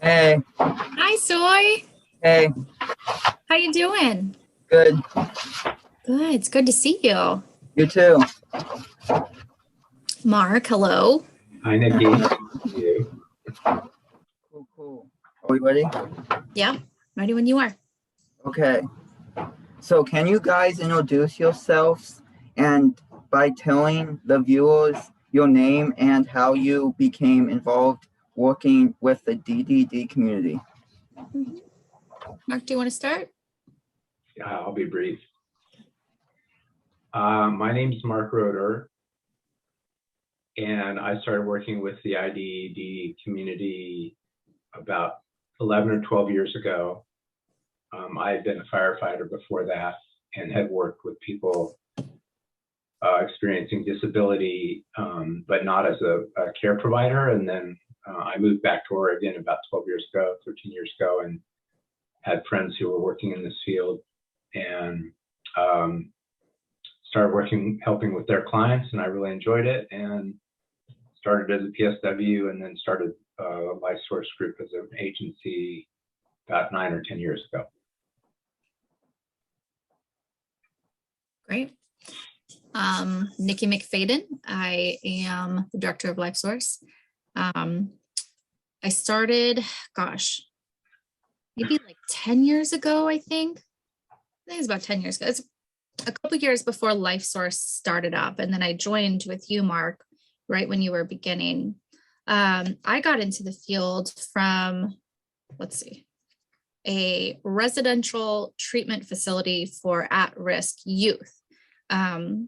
Hey, Hi, Soy. hey, How you doing? good. Good. It's good to see you. You too. Mark, hello. Hi, Nyki. You. Cool, cool. Are we ready? Yeah, ready when you are. Okay. So, can you guys introduce yourselves and by telling the viewers your name and how you became involved working with the DDD community? Mark, do you want to start? Yeah, I'll be brief. My name is Mark Roeder, and I started working with the IDD community about 11 or 12 years ago. I had been a firefighter before that and had worked with people experiencing disability, but not as a care provider. And then I moved back to Oregon about 12 years ago, 13 years ago, and had friends who were working in this field and started helping with their clients, and I really enjoyed it and started as a PSW and then started a Lifesource group as an agency about 9 or 10 years ago. Great. Nyki McFayden. I am the director of Lifesource. I started, maybe like 10 years ago, I think. I think it's about 10 years ago. It's a couple of years before Lifesource started up. And then I joined with you, Mark, right when you were beginning. I got into the field from, a residential treatment facility for at-risk youth,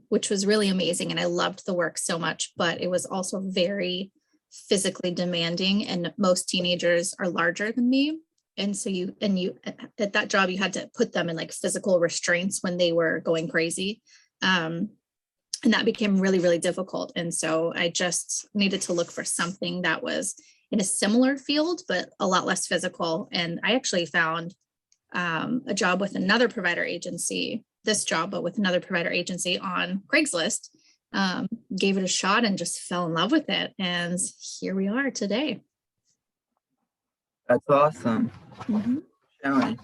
which was really amazing. And I loved the work so much, but it was also very physically demanding. And most teenagers are larger than me. And so you at that job, you had to put them in like physical restraints when they were going crazy. And that became really, really difficult. And so I just needed to look for something that was in a similar field, but a lot less physical. And I actually found a job with another provider agency, but with another provider agency on Craigslist, gave it a shot and just fell in love with it. And here we are today. That's awesome. Sharon.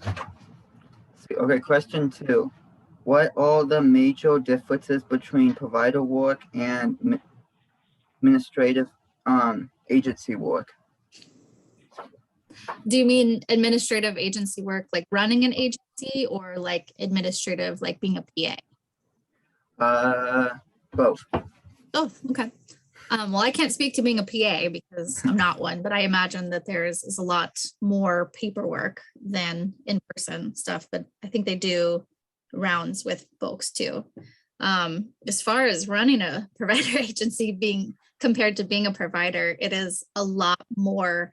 Okay, question 2. What are the major differences between provider work and administrative agency work? Do you mean administrative agency work, like running an agency, or like administrative, like being a PA? Both. Both. Okay. Well, I can't speak to being a PA because I'm not one, but I imagine that is a lot more paperwork than in-person stuff, but I think they do rounds with folks too. As far as running a provider agency compared to being a provider, it is a lot more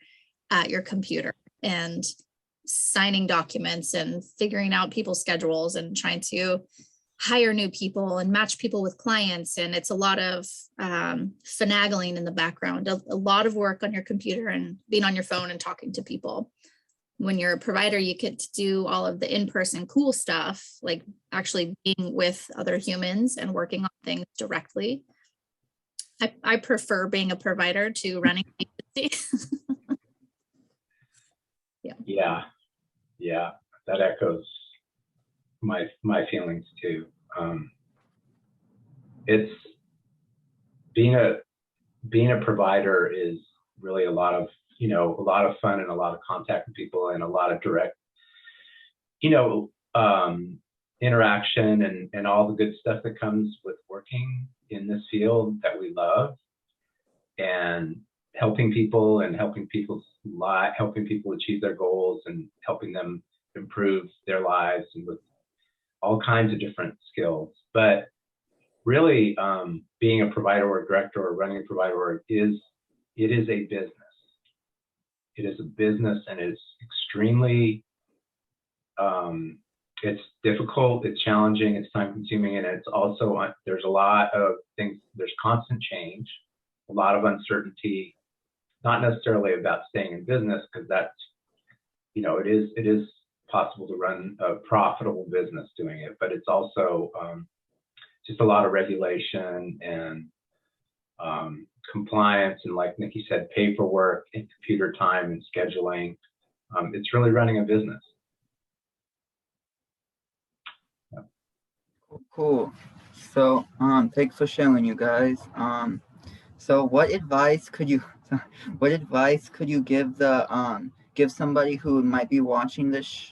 at your computer and signing documents and figuring out people's schedules and trying to hire new people and match people with clients. And it's a lot of finagling in the background, a lot of work on your computer and being on your phone and talking to people. When you're a provider, you get to do all of the in-person cool stuff, like actually being with other humans and working on things directly. I prefer being a provider to running an agency. Yeah, that echoes my feelings too. It's being a provider is really a lot of fun and a lot of contact with people and a lot of direct interaction and all the good stuff that comes with working in this field that we love, and helping people achieve their goals and helping them improve their lives and with all kinds of different skills. But really, being a provider or director or running a provider is a business. It is a business, and it's extremely, it's difficult, it's challenging, it's time consuming, and it's also, there's a lot of things, there's constant change, a lot of uncertainty, not necessarily about staying in business, because that's, it is possible to run a profitable business doing it, but it's also just a lot of regulation and compliance, and like Nyki said, paperwork and computer time and scheduling. It's really running a business. Cool. So, thanks for sharing, you guys. So what advice could you, give give somebody who might be watching this,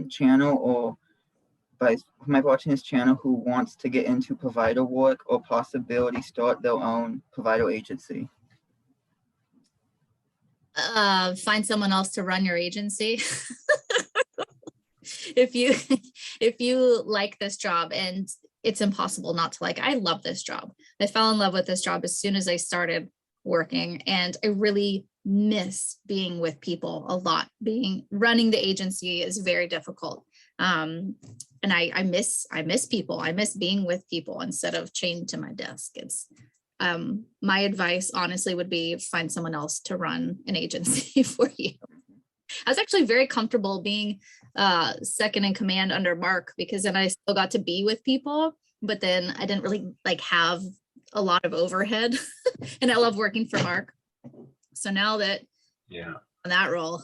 channel, or who might be watching this channel, who wants to get into provider work or possibility start their own provider agency? Find someone else to run your agency. if you if you like this job, and it's impossible not to like. I love this job. I fell in love with this job as soon as I started working, and I really miss being with people a lot. Running the agency is very difficult. And I miss people. I miss being with people instead of chained to my desk. It's my advice honestly would be find someone else to run an agency for you. I was actually very comfortable being second in command under Marc, because then I still got to be with people, but then I didn't really like have a lot of overhead. And I love working for Marc. So now that on that role,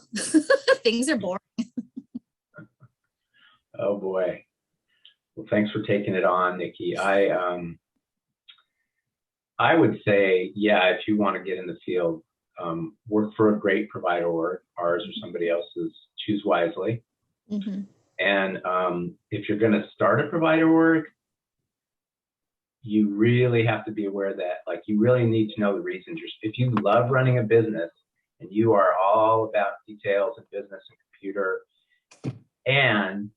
things are boring. Oh boy. Well, thanks for taking it on, Nyki. I would say, yeah, if you want to get in the field, work for a great provider, or ours or somebody else's, choose wisely. Mm-hmm. And if you're going to start a provider work, you really have to be aware that, like, you really need to know the reasons. If you love running a business and you are all about details of business and computer, and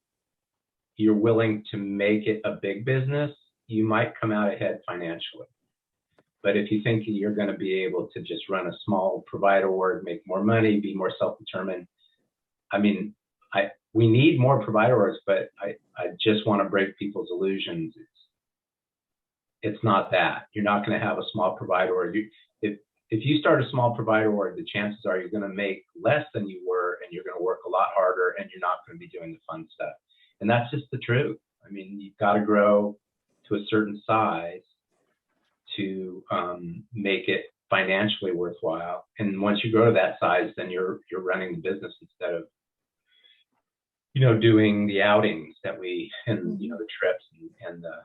you're willing to make it a big business, you might come out ahead financially. But if you think you're going to be able to just run a small provider org, make more money, be more self-determined, I mean, we need more provider orgs, but I just want to break people's illusions. It's not that. You're not going to have a small provider org. If you start a small provider org, the chances are you're going to make less than you were, and you're going to work a lot harder, and you're not going to be doing the fun stuff. And that's just the truth. I mean, you've got to grow to a certain size to make it financially worthwhile. And once you grow to that size, then you're running the business instead of, doing the outings that the trips and the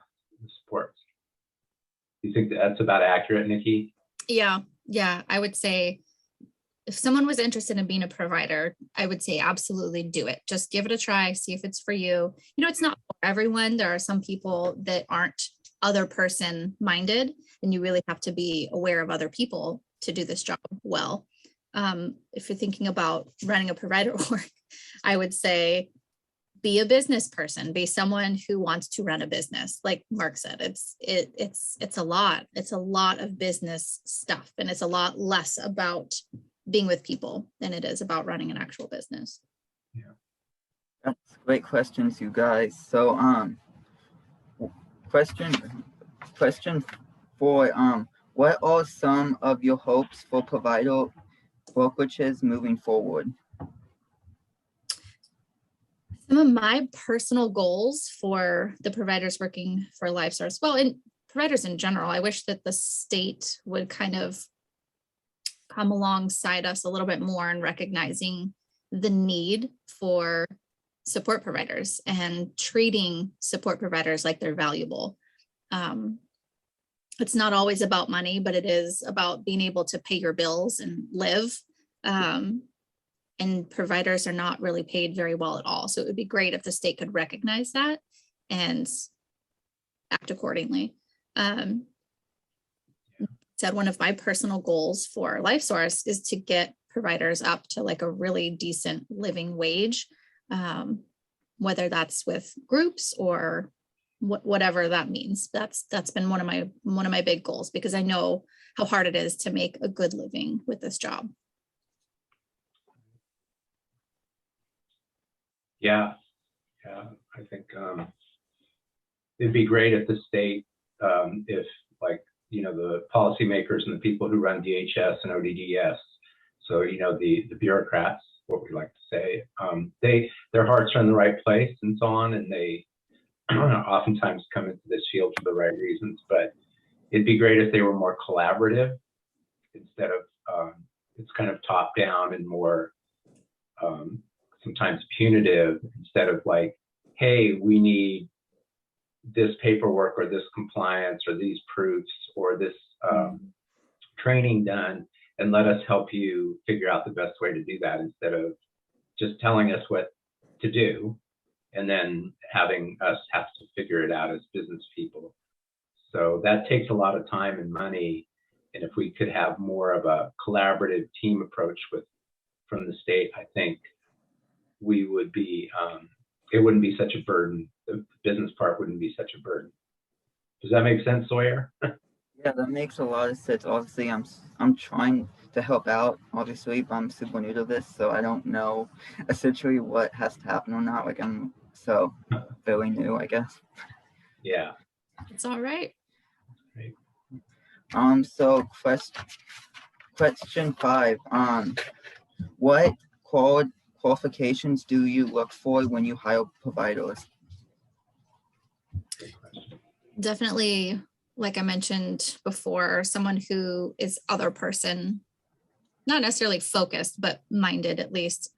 sports. Do you think that's about accurate, Nyki? Yeah. I would say if someone was interested in being a provider, I would say absolutely do it. Just give it a try, see if it's for you. It's not for everyone. There are some people that aren't other person minded, and you really have to be aware of other people to do this job well. If you're thinking about running a provider org, I would say be a business person, be someone who wants to run a business. Like Marc said, it's a lot. It's a lot of business stuff, and it's a lot less about being with people than it is about running an actual business. Yeah. That's great questions, you guys. So question for what are some of your hopes for provider brokerages moving forward? Some of my personal goals for the providers working for Lifesource, well, and providers in general, I wish that the state would kind of come alongside us a little bit more in recognizing the need for support providers and treating support providers like they're valuable. It's not always about money, but it is about being able to pay your bills and live. And providers are not really paid very well at all. So it would be great if the state could recognize that and act accordingly. Said one of my personal goals for Lifesource is to get providers up to like a really decent living wage, whether that's with groups or whatever that means. That's been one of my big goals, because I know how hard it is to make a good living with this job. Yeah, I think it'd be great if the state, if the policymakers and the people who run DHS and ODDS, so the bureaucrats, what we like to say, their hearts are in the right place and so on, and they oftentimes come into this field for the right reasons. But it'd be great if they were more collaborative instead of it's kind of top down and more sometimes punitive, instead of like, hey, we need this paperwork or this compliance or these proofs or this training done, and let us help you figure out the best way to do that, instead of just telling us what to do and then having us have to figure it out as business people. So that takes a lot of time and money. And if we could have more of a collaborative team approach from the state, I think we would be, it wouldn't be such a burden. The business part wouldn't be such a burden. Does that make sense, Sawyer? Yeah, that makes a lot of sense. Obviously, I'm trying to help out, obviously, but I'm super new to this, so I don't know essentially what has to happen or not. Like, I'm so very new, I guess. Yeah. It's all right. Right. So question 5. What qualifications do you look for when you hire providers? Good question. Definitely, like I mentioned before, someone who is other person, not necessarily focused, but minded at least.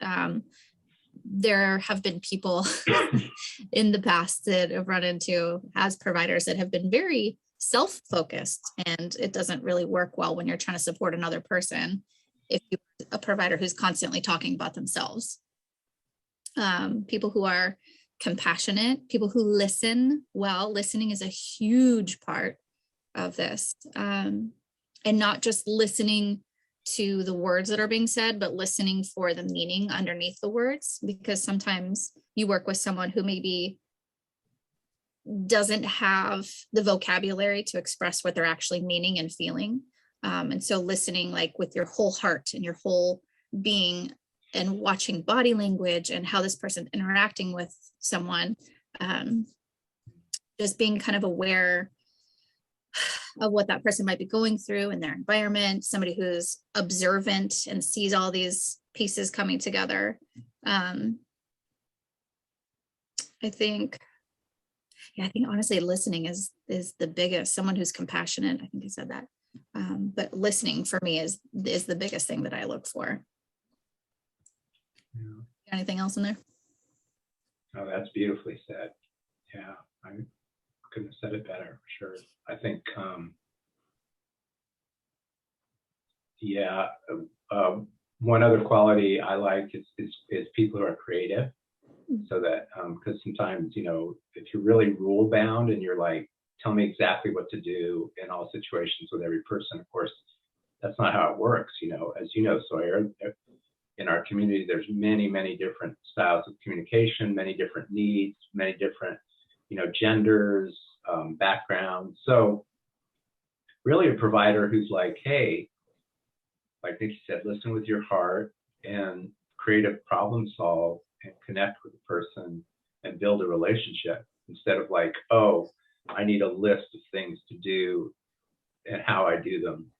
There have been people in the past that have run into as providers that have been very self-focused, and it doesn't really work well when you're trying to support another person if you're a provider who's constantly talking about themselves. People who are compassionate, people who listen well. Listening is a huge part of this, and not just listening to the words that are being said, but listening for the meaning underneath the words, because sometimes you work with someone who maybe doesn't have the vocabulary to express what they're actually meaning and feeling. And so listening like with your whole heart and your whole being, and watching body language and how this person's interacting with someone, just being kind of aware of what that person might be going through in their environment, somebody who's observant and sees all these pieces coming together. I think honestly, listening is the biggest. Someone who's compassionate, I think I said that. But listening for me is the biggest thing that I look for. Yeah. Anything else in there? Oh, that's beautifully said. Yeah, I couldn't have said it better, for sure. I think, one other quality I like is people who are creative. So that, because sometimes, if you're really rule bound and you're like, tell me exactly what to do in all situations with every person, of course, that's not how it works. As you know, Sawyer, in our community, there's many, many different styles of communication, many different needs, many different, genders, backgrounds. So really a provider who's like, hey, like Nyki said, listen with your heart and creative problem solve and connect with the person and build a relationship, instead of like, oh, I need a list of things to do and how I do them.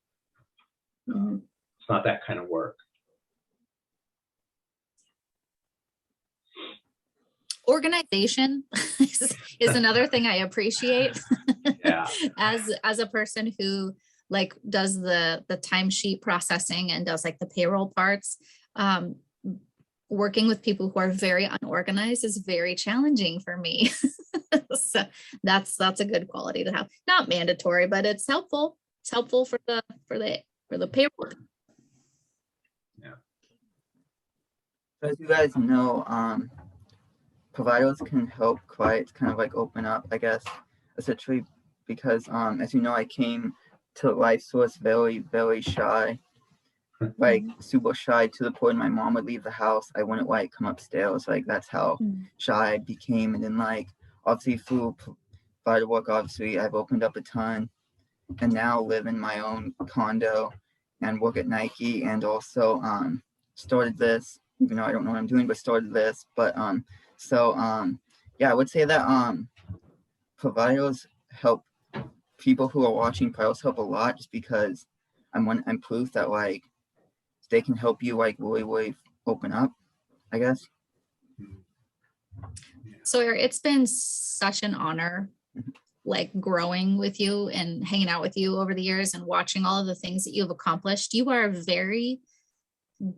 Mm-hmm. It's not that kind of work. Organization is another thing I appreciate. Yeah. as a person who like does the timesheet processing and does like the payroll parts, working with people who are very unorganized is very challenging for me. So that's a good quality to have. Not mandatory, but it's helpful. It's helpful for the payroll. Yeah. So as you guys know, providers can help clients kind of like open up, I guess, essentially, because as you know, I came to Lifesource very, very shy, like super shy, to the point my mom would leave the house, I wouldn't like come upstairs. Like that's how shy I became. And then like obviously through provider work, obviously I've opened up a ton, and now live in my own condo and work at Nyki, and also started this, even though I don't know what I'm doing, but started this. But yeah, I would say that providers help people who are watching. Providers help a lot, just because I'm proof that like they can help you like really open up, I guess. Sawyer, it's been such an honor like growing with you and hanging out with you over the years and watching all of the things that you've accomplished. You are very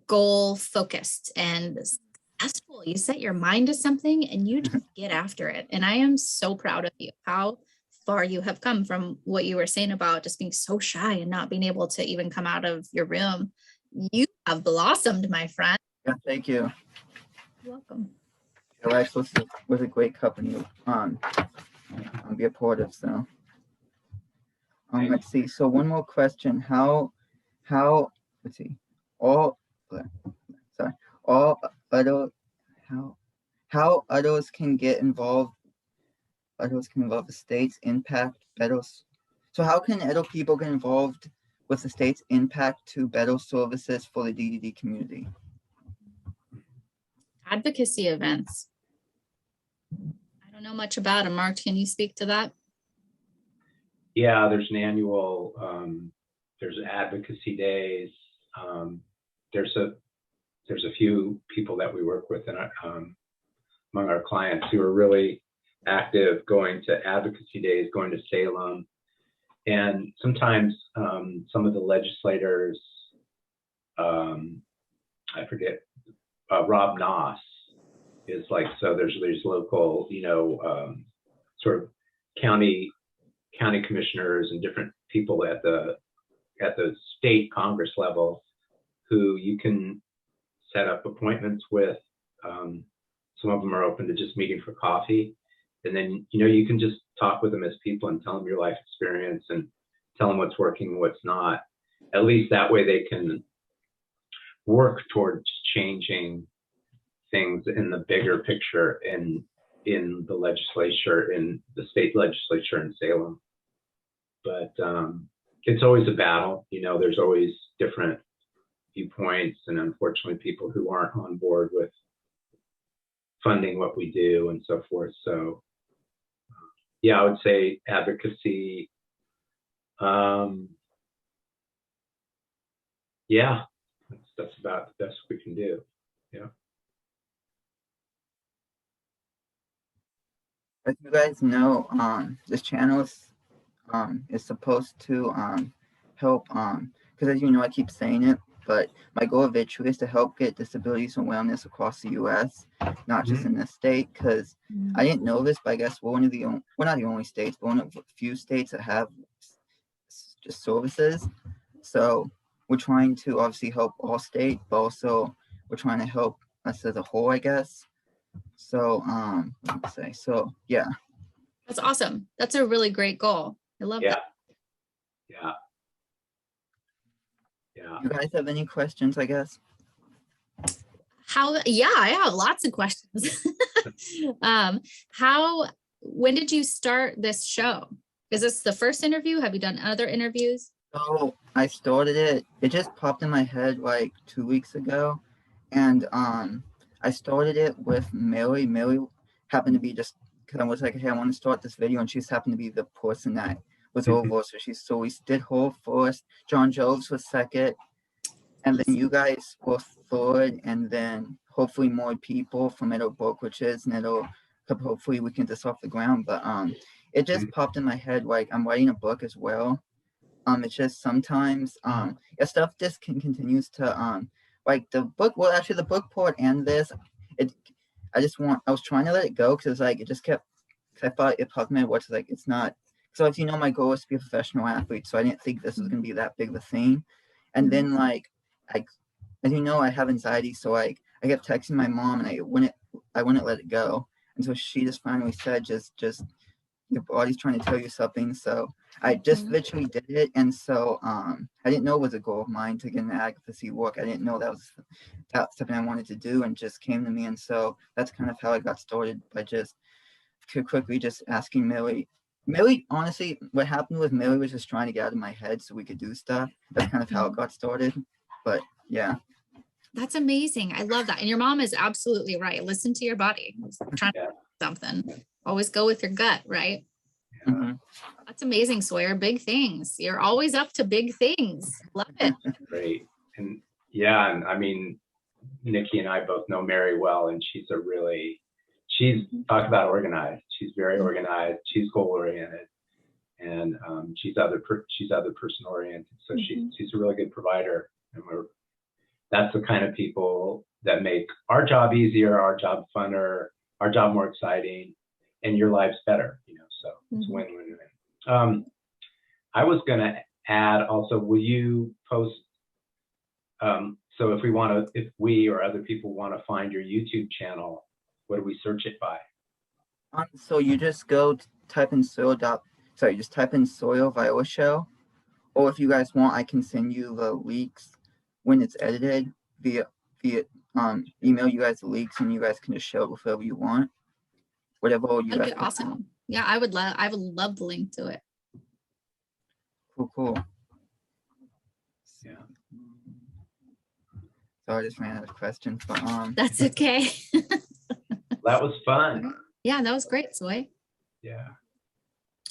goal focused and successful. You set your mind to something and you just get after it. And I am so proud of you, how far you have come from what you were saying about just being so shy and not being able to even come out of your room. You have blossomed, my friend. Yeah, thank you. You're welcome. Lifesource was a great company be a part of. So let's see. So one more question. How let's see. All sorry. All other how others can get involved. Others can involve the state's impact better. So how can other people get involved with the state's impact to better services for the DDD community? Advocacy events. I don't know much about them. Mark, can you speak to that? Yeah, there's an annual, there's advocacy days. There's a few people that we work with and among our clients who are really active, going to advocacy days, going to Salem. And sometimes some of the legislators, I forget, Rob Noss is like, so there's local, sort of county commissioners and different people at the state Congress level who you can set up appointments with. Some of them are open to just meeting for coffee. And then, you can just talk with them as people and tell them your life experience and tell them what's working and what's not. At least that way they can work towards changing things in the bigger picture in the legislature, in the state legislature in Salem. But it's always a battle. There's always different viewpoints and unfortunately people who aren't on board with funding what we do and so forth. So yeah, I would say advocacy. Yeah, that's about the best we can do. Yeah. As you guys know, this channel is supposed to help because as you know, I keep saying it, but my goal eventually is to help get disabilities and wellness across the U.S., not just in this state. Because I didn't know this, but I guess we're one of the only, we're not the only states, but one of the few states that have just services. So we're trying to obviously help all states, but also we're trying to help us as a whole, I guess. So let's say so. Yeah. That's awesome. That's a really great goal. I love that. Yeah. You guys have any questions, I guess? Yeah, I have lots of questions. When did you start this show? Is this the first interview? Have you done other interviews? So I started it. It just popped in my head like 2 weeks ago. And I started it with Millie. Millie happened to be just because I was like, hey, I want to start this video. And she's happened to be the person that was over. So we did her first. John Joves was second. And then you guys were third. And then hopefully more people from other brokerages and hopefully we can get this off the ground. But it just popped in my head like I'm writing a book as well. It's just sometimes stuff just continues to like the book. Well, actually, the book part and this, I was trying to let it go because like it just kept. Cause I thought it popped in my head, what's like it's not. So if you know, my goal is to be a professional athlete, so I didn't think this was gonna be that big of a thing. And then like as you know, I have anxiety, so like I kept texting my mom and I wouldn't let it go. And so she just finally said, just your body's trying to tell you something. So I just literally did it. And so I didn't know it was a goal of mine to get into advocacy work. I didn't know that was something I wanted to do, and just came to me. And so that's kind of how I got started, by just quickly just asking Millie. Millie, honestly, what happened with Millie was just trying to get out of my head so we could do stuff. That's kind of how it got started. But yeah. That's amazing. I love that. And your mom is absolutely right. Listen to your body. Trying to do something. Always go with your gut, right? That's amazing, Sawyer. Big things. You're always up to big things. Love it. Great. And yeah, and I mean, Nyki and I both know Mary well, and she's talk about organized. She's very organized. She's goal oriented, and she's other person oriented. So she's a really good provider, and that's the kind of people that make our job easier, our job funner, our job more exciting, and your life's better, so it's win-win-win. I was going to add also, will you post, so if we or other people want to find your YouTube channel, what do we search it by? So you just go type in just type in Sawyer Viola Show, or if you guys want, I can send you the leaks when it's edited via email you guys the leaks, and you guys can just show it with whoever you want. Whatever you That'd guys. be awesome. Yeah, I would love the link to it. Cool. Yeah. So I just ran out of questions, but That's okay. That was fun. Yeah, that was great, Soy. Yeah.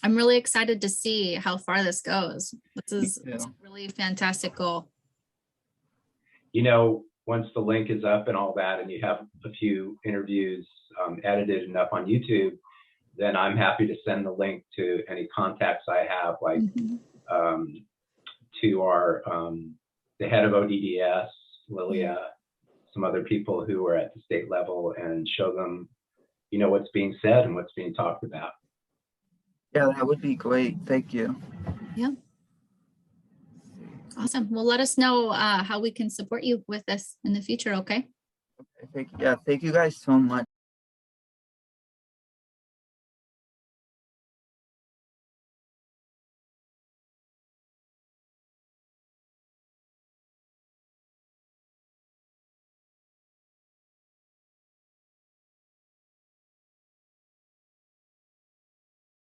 I'm really excited to see how far this goes. It's too. a really fantastic goal. Once the link is up and all that, and you have a few interviews edited and up on YouTube, then I'm happy to send the link to any contacts I have, like to our the head of ODDS, Lilia, some other people who are at the state level, and show them, what's being said and what's being talked about. Yeah, that would be great. Thank you. Yeah. Awesome. Well, let us know how we can support you with this in the future, okay? Thank you guys so much.